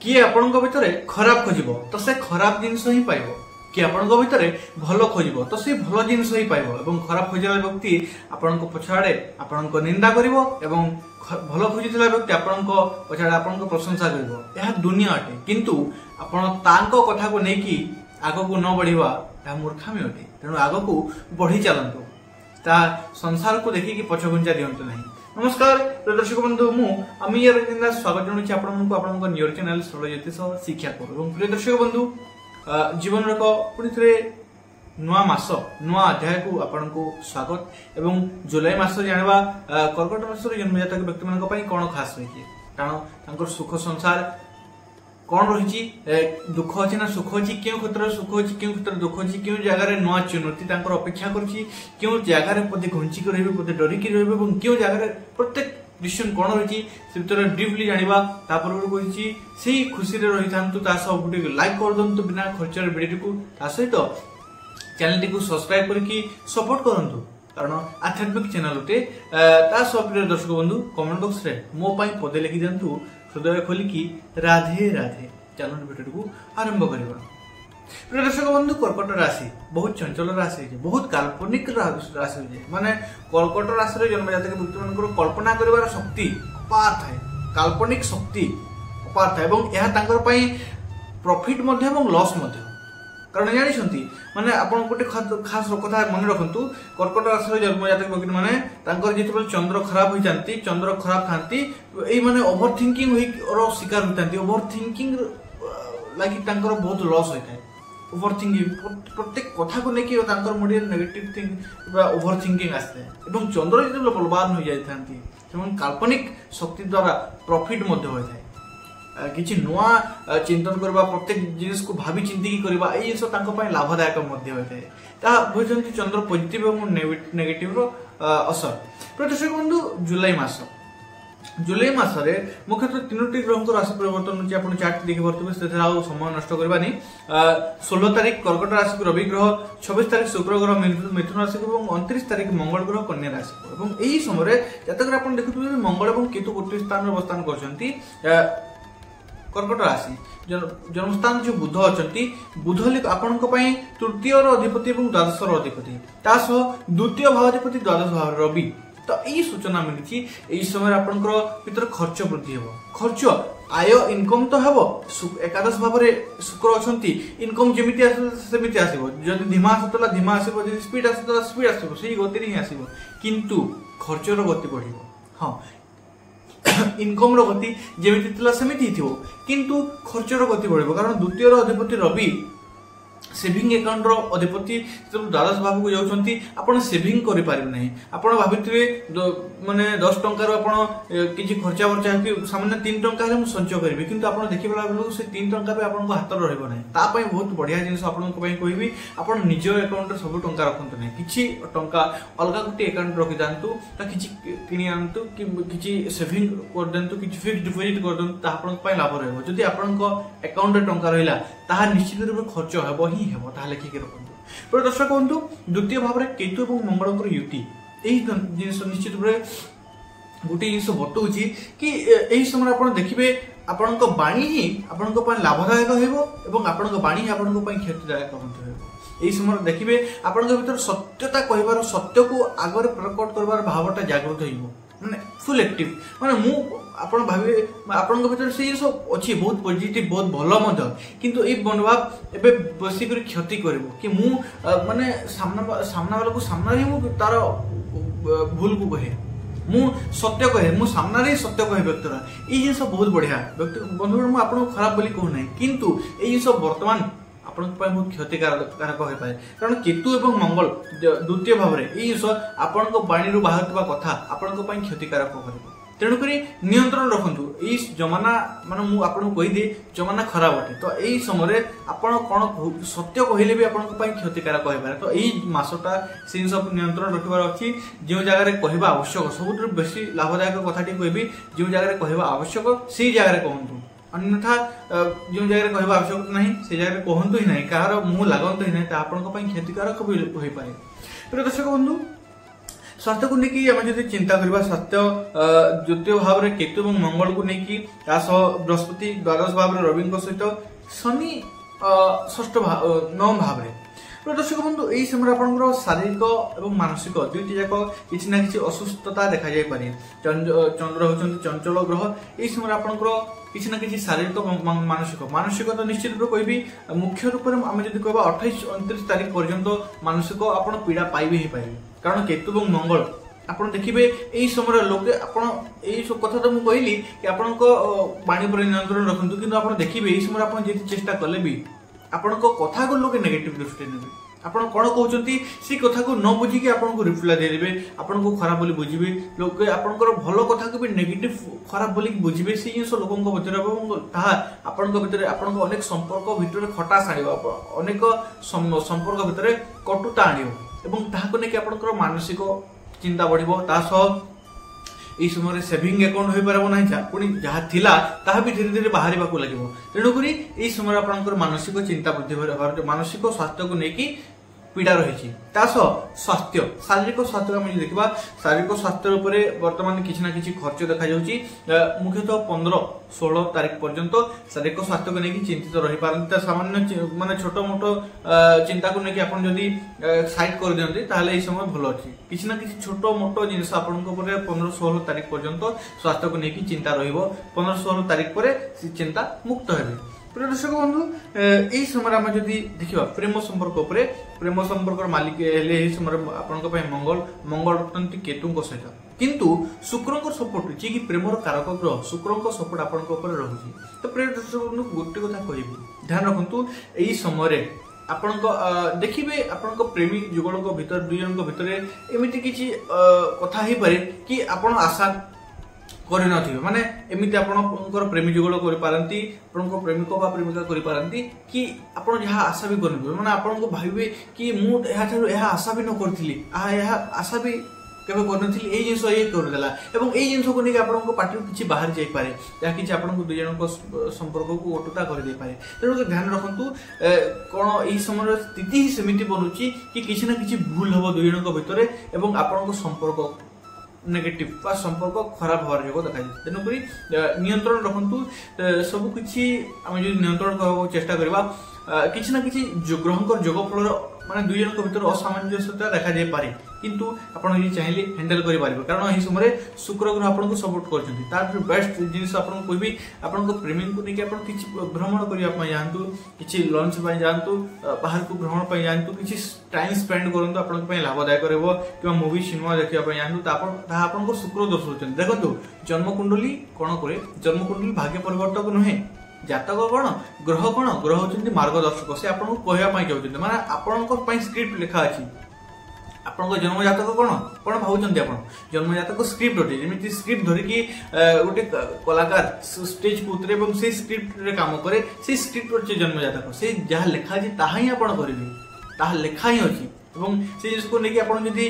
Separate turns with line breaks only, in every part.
किए आपण भितर खराब खोज तो से खराब जिनस ही पाइब कि आपण भितर भल खोज तो से भल जिनस ही पाइब और खराब खोजा व्यक्ति आपण पछाड़े आपण निंदा कर भल खोजुला व्यक्ति आपण पछाड़े आपण प्रशंसा कर दुनिया अटे किंतु आपण तांको कथा को लेकिन आग को न बढ़िया यह मूर्खामी अटे तेणु आग को बढ़ी चलतु ता संसार को देखिए पछघुंचा दिंतु ना। नमस्कार दर्शक बंधु मुझे स्वागत जनाऊँ आपण नियर चैनल सरल ज्योतिष शिक्षा को प्रिय दर्शक बंधु जीवन एक पुणी थे नुआ मास नुआ अध्याय को आपण को स्वागत एवं जुलाई मास जानवा कर्कट मास जन्म जातक व्यक्ति मान कौन खास रही कारण सुख संसार कौन रही दुख अच्छे ना सुख अच्छी क्यों क्षेत्र सुख अच्छी क्यों क्षेत्र दुख अच्छी क्यों जगह नुआ चुनौती अपेक्षा क्यों जगार पदे घुंचिक रे पदे डरिकी रे क्यों जगह प्रत्येक डिसीजन कौन रही से भर डीपली जाना तापर कही से खुशी रही था गोटे लाइक कर दिंतु बिना खर्च वीडियो को सहित चैनल टी सब्सक्राइब करके सपोर्ट करूँ कारण आध्यात्मिक चैनल उठे प्रिय दर्शक बंधु कमेंट बॉक्स रे मो पाई पदे लिखि दिंतु हृदय खोलिकी राधे राधे चैनल वीडियो को आरंभ करवा। प्रिय दर्शक बंधु कर्कट राशि बहुत चंचल राशि है बहुत काल्पनिक राशि है माने कर्कट राशि जन्म जातक व्यक्ति कल्पना कर शक्ति अपार थाए काल्पनिक शक्ति अपार थाए प्रॉफिट लॉस कारण जानी माने आपण गोटे खास कथा मन रखु कर्कट राशि जन्म जातक व्यक्ति माने जो चंद्र खराब हो जाती चंद्र खराब था माने ओवर थिंकिंग शिकार होता ओवर थिंकिंग लगी बहुत लॉस होता है ओवर थिंकिंग प्रत्येक कथा को लेकिन मुझे नेगेटिव थिंग ओवर थिंकिंग आसते हैं चंद्र जो बलवान हो जाती काल्पनिक शक्ति द्वारा प्रॉफिट होता है किसी नुआ चिंतन करवा प्रत्येक जिनिस को भावी चिंतिकी करवा ये जिन लाभदायक होता है चंद्र पॉजिटिव और नेगेटिव असर। प्रदर्शक बंधु जुलाई मासरे मुख्यतः तीनोटी ग्रह राशि परिवर्तन होती है चार्ट देखी पारे से समय नष्ट करवानी 16 तारीख कर्कट राशि को रवि ग्रह 26 तारीख शुक्र ग्रह मिथुन राशि को 29 तारीख मंगल ग्रह कन्या राशि को यही समय जतक देखुए मंगल और केतु गोटे स्थान अवस्थान कर कर्कट राशि जन्मस्थान जो बुध अच्छा बुध आपण तृतीय अधिपति और द्वादश अधिपति द्वितीय भावाधिपति द्वादश भाव रवि तो यही सूचना मिली यही समय आपंकर खर्च वृद्धि हो खर्च आय इनकम तो हम एकादश भाव में शुक्र अच्छा इनकम जमी सेमती आसो जब धीमा आसूला धीमा आसो स्पीड आसूला स्पीड आसो से गति ही आसो किंतु खर्चर गति बढ़ हाँ इनकम गति जमी सेमती थी किंतु खर्चर गति बढ़ कारण द्वितीय अधिपति रवि सेविंग अकाउंट अधिपति द्वादश भाव को जाऊँच आप सेविंग करें भाभी माने 10 टंकार किसी खर्चा वर्चा सामान्य 3 टंका संचय करेंगे किंतु आप देखिए बेलू से 3 टंका भी आपको हाथ रहा बहुत बढ़िया जिन कहबी आप निज अकाउंट सब टंका रखते ना कि टंका अलग गोटे अकाउंट रखी था कि किणी आनतु कि सेविंग कर दिंतु कि फिक्स डिपोजिट कर दिंतु आप लाभ रही अकाउंट टंका रहा निश्चित रूप खर्च हे ही हे लिखिक रखु। दर्शक बंधु द्वितीय भाव में केतु और मंगल युति यही जिन निश्चित रूप से गोटे जिन बतौर कि यही समय आप देखिए आपण बाणी ही आपण लाभदायक हो बाणी ही आपण क्षतिदायक यही समय देखिए आपण भर सत्यता कहबार सत्य को आगे प्रकट कर भावटा जागृत हो माने फुल एक्टिव माने मु आपण भाबे आपण भीतर से सब अच्छी बहुत पॉजिटिव बहुत भल किंतु ए मनोभाव एबे बसी कर क्षति करबो कि मु माने सामना वाला को सामना रे मु तार भूल को कहे मु सत्य कहे मु सामना रे सत्य कहे व्यक्तिरा ए जिंस बहुत बढ़िया व्यक्ति बंधु मु आपण खराब बोली कहू नै किंतु ए जिंस वर्तमान बहुत क्षतिकारक हो पाए कारण केतु और मंगल द्वितीय भाव में जिस आपण बाणी बाहर कथा आपण क्षतिकारक कर तेणुक नियंत्रण रखु यही जमाना माने आपको कहीदे जमाना खराब अटे तो यही समय आपण कौन सत्य कहले भी आपण क्षतिकारक हो तो यही मसटा से सब नियंत्रण रखबार अच्छी जो जगह कहवा आवश्यक सब बेसी लाभदायक कथाटी कहबी जो जगह कहवा आवश्यक से जगह कहतु अन्यथा जो जगह कहवा आवश्यक नहीं से जगह कहतु ही ना कहार मुँह लगतु ही ना क्षतिकारक हो पाए। प्रिय दर्शक बंधु स्वास्थ्य को लेकिन आम जो चिंता करवा स्वास्थ्य द्वितीय भाव में केतु और मंगल को लेकिन बृहस्पति द्वादश भाव में रवि सहित शनि षष्ठ नवम भाव में। दर्शक बंधु यही समय आपंकर शारीरिक और मानसिक दुईटी जाक किसी ना कि असुस्थता देखा जाए पारे। चंद्र होती चंचल ग्रह यही समय आपंकर किसी ना कि शारीरिक मानसिक मानसिक तो निश्चित रूप कह मुख्य रूप से आम जो कह 28-29 तारीख पर्यंत मानसिक आप पीड़ा पाइबे ही पाइबे कारण केतु और मंगल आपण देखिए यही समय लोके आपण यही कथा तो मुझे कहली कि आपण वाणी पर नियंत्रण रखु कि आप देखिए यही समय आप चेष्टा कले भी आपण कथा को लोग नेगेटिव दृष्टि नेबे आपण कौन कहते से कथा को न बुझिकी आपको रिप्लाई देदेवे आपन को खराब बोली बुझे लोग आपंकर भल कथा को भी नेगेटिव खराब बोली बुझे से जिन लोकों भर भितर आपण अनेक संपर्क भितर खटास आण अनेक संपर्क भितर कटुता आण मानसिक चिंता बढ़िबो यही समय सेविंग अकाउंट हो पार ना पुणी जहाँ थिला ताहा भी धीरे धीरे बाहर लगे तेणुक यही समय आप मानसिक चिंता वृद्धि मानसिक स्वास्थ्य को लेकिन पीड़ा रही स्वास्थ्य शारीरिक स्वास्थ्य आम देखा शारीरिक स्वास्थ्य उपरे वर्तमान किसी ना कि खर्च देखा जाऊँगी मुख्यतः 15-16 तारीख पर्यंत शारीरिक स्वास्थ्य को लेकिन चिंतित रही पारती सामान्य माने छोट मोट चिंता को लेकिन आप जदि साइड कर दिखते ताहले समय भल अच्छी किसी ना कि छोट मोट जिन आपण 15-16 तारीख पर्यंत स्वास्थ्य को लेकिन चिंता रही 15-16 तारीख पर चिंता मुक्त हे। प्रिय दर्शक बंधु यही समय आम जदि देखा प्रेम संपर्क मालिक यही समय आपण मंगल मंगल अटंती केतु सहित किंतु शुक्र सपोर्ट जी कि प्रेमर कारक ग्रह शुक्र सपोर्ट आपण रही। तो प्रिय दर्शक बंधु गोटे कथा कह ध्यान रखु यही समय आपण देखिए आपण प्रेमी जुगल भीतर दुई जन भीतर एमती किसी कथा हो पारे कि आपण आशा कर माने एमती आपणकर प्रेमी जुगल करपारती आपणको प्रेमिक बा प्रेमिका करपारती कि आपण जहाँ आशा भी करन माने आपणको भाबे कि मु यह आशा भी न करथिली आशा भी केबे करनथिली एई जिंस ये करदेला एवं एई जिंस को नेके आपणको पार्टी किछि बाहर जाई पारे या किछि आपणको दुई जनक संपर्क को ओटुता कर दे पारे। तेणु ध्यान रखंतु कोन एई समय स्थिति ही सेमिति बनुची कि किछि ना किछि भूल हबो दुई जनक भितरे एवं आपणको संपर्क नेगेटिव बा संपर्क खराब होवार योग देखा जाए। तेणुक नियंत्रण रखु सबकि आम जो नियंत्रण करने चेष्टा करवा किसी ना कि ग्रहंकर जोग फल माने दुई जन भीतर असामंजस्यता देखा जाए पारे किंतु आपड़ चाहिए हैंडल करें कारण यही समय शुक्र ग्रह आपको सपोर्ट कर बेस्ट जिन कहबी आप प्रेमी को लेकिन आप भ्रमण करने जातु कि लंच जातु बाहर को भ्रमण पर जातु कि टाइम स्पेंड करूँ आप लाभदायक रहा मूवी सिनेमा देखा जातु शुक्र दर्शाऊँ। देखो जन्मकुंडली कौन करे जन्मकुंडली भाग्य परिवर्तक नुहे जातक कौन ग्रह होती मार्गदर्शक से आपको कहवाई चाहते माने आपण स्क्रिप्ट लिखा अच्छी आपन जन्म जातक कौन कौन भावुंट आप जन्म जातक स्क्रिप्ट अटे जमी स्क्रिप्ट धरिकी गोटे कलाकार स्टेज को उतरे से स्क्रिप्ट रे काम करे से स्क्रिप्ट अच्छे जन्म जातक से जहाँ लिखा अच्छी ताहा ही आप करेंगे लिखा ही अच्छी এবং সেই জিনিসকে নেকি আপন যদি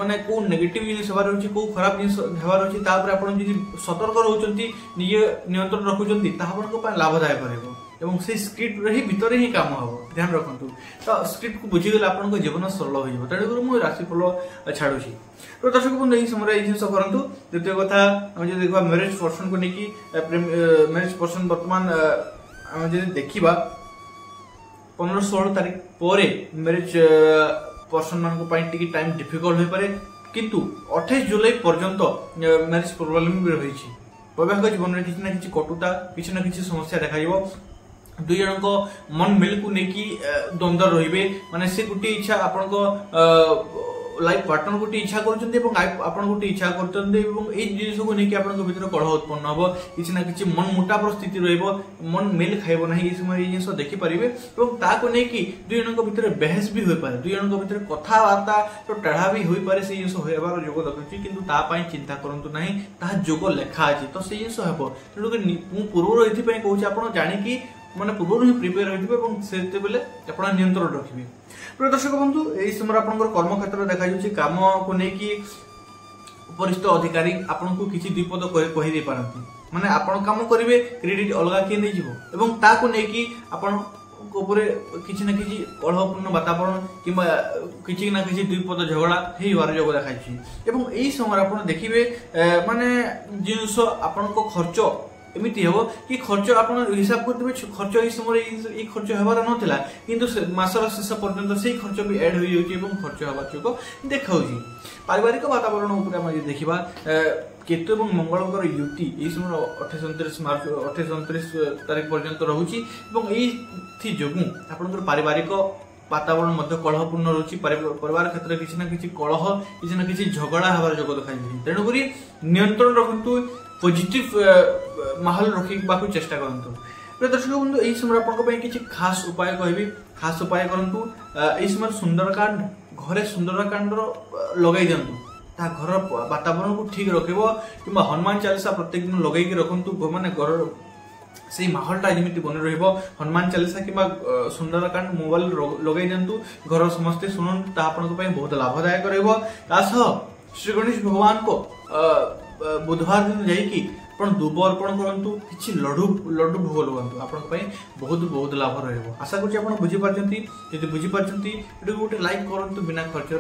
মানে কো নেগেটিভ জিনিস হবার আছে কো খারাপ জিনিস হবার আছে তারপরে আপন যদি সতর্ক রহুচন্তি নিজে নিয়ন্ত্রণ রখুচন্তি তাহা আপনক পাই লাভদায়ক रहबो এবং সেই স্ক্রিপ্ট রে ভিতরে হি কাম হবো ধ্যান রাখন্তু। তো স্ক্রিপ্ট को বুঝি গলে আপনক জীবন सरल हो जिवो तेणु मु राशिफल छाड़ुची। तो दर्शक बंधु यही समय ये जिन करंतु। द्वितीय कथा हम जो देखबा मैरिज पर्सन को नेकी मैरिज पर्सन वर्तमान हम जे देखिबा 15-16 तारीख पर मैरिज पर्सन मान टाइम डिफिकल्ट हो पारे किंतु 28 जुलाई पर्यंत मैरिज प्रॉब्लम भी रही वैवाहिक जीवन में किसी ना कि कटुता किसी ना कि समस्या देखा दुई जन मन मेल को लेकिन द्वंद्व रही माने से गोटे इच्छा आपण लाइफ पार्टनर गोटे इच्छा कर गोटे इच्छा कर जिन को लेकिन भर कलह उत्पन्न हम किसी ना कि मन मुटापर स्थिति मन मेल खाइब ना ये समय जिन देखिपारे और लेकिन दुई जन भर बहस भी हो पाए दुई जन भर कथबार्ता तो टेढ़ा भी हो पाए से जिन होबार जोग देखुची कि चिंता करूँ ना ता जोग लेखा अच्छी तो से जिन हम तेणुक पूर्व ये कहूँ आप जाणिकी माने पूर्व ही प्रिपेयर होते आप नियंत्रण रखिए। प्रिय दर्शक बंधु यही समय आप कर्म क्षेत्र देखा काम को लेकिन उपरिस्थ अधिकारी आपन को किसी द्विपद कही पारती माने आपण काम करेंगे क्रेडिट अलग किए नहीं ताको लेकिन आपण किसी ना किसी कलहपूर्ण वातावरण किंबा किसी ना किसी दुई पद झगड़ा होवार योग देखाई एवं यही समय आप देखिए माने जिनस आपण खर्च एमती हे कि खर्च आप हिसाब करते खर्च यही समय खर्च हबार नाला किंतु मासर शेष पर्यंत से खर्च भी एड हो जाऊँगी खर्च हवा चोक देखा पारिवारिक वातावरण देखा केतु और मंगल युति यही समय 28-29 तारीख पर्यंत रोचे जो आप पारिवारिक वातावरण कलहपूर्ण रोचे परिवार क्षेत्र किसी ना किसी कलह किसी ना किसी झगड़ा हमार जोग देखा तेणुक नियंत्रण रखु पॉजिटिव माहौल रखा चेष्टा करूँ। दर्शक बंधु यही समय आपंप किसी खास उपाय कहबी खास उपाय करूँ यही समय सुंदरकांड घरे सुंदरकांड लगे दिंतु घर वातावरण को ठीक रखिब कि हनुमान चालीसा प्रत्येक दिन लगे रखु माने घर से माहौलटा जमी बन रनुमान चालीसा कि सुंदरकांड मोबाइल लगे दिंतु घर समस्ते शुणु बहुत लाभदायक श्री गणेश भगवान को बुधवार दिन जाइए दुब अर्पण करूँ कि लड्डू भोग लगातु आप बहुत बहुत लाभ रहा आशा करूँ बुझीपार्टी जब बुझीपार्टी वीडियो गोटे लाइक करूँ बिना खर्च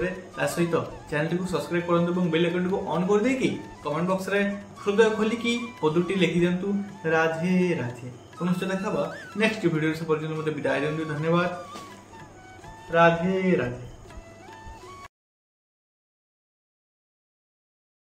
सहित चैनल को सब्सक्राइब करूँ और बेल आइकन को ऑन कर देकी कमेंट बॉक्स रे हृदय खोलिकी पदुटी लिखि दिंतु राधे राधे पुनश्च देखा नेक्स्ट वीडियो से पर्यटन मत विदाय दिंतु धन्यवाद राधे राधे।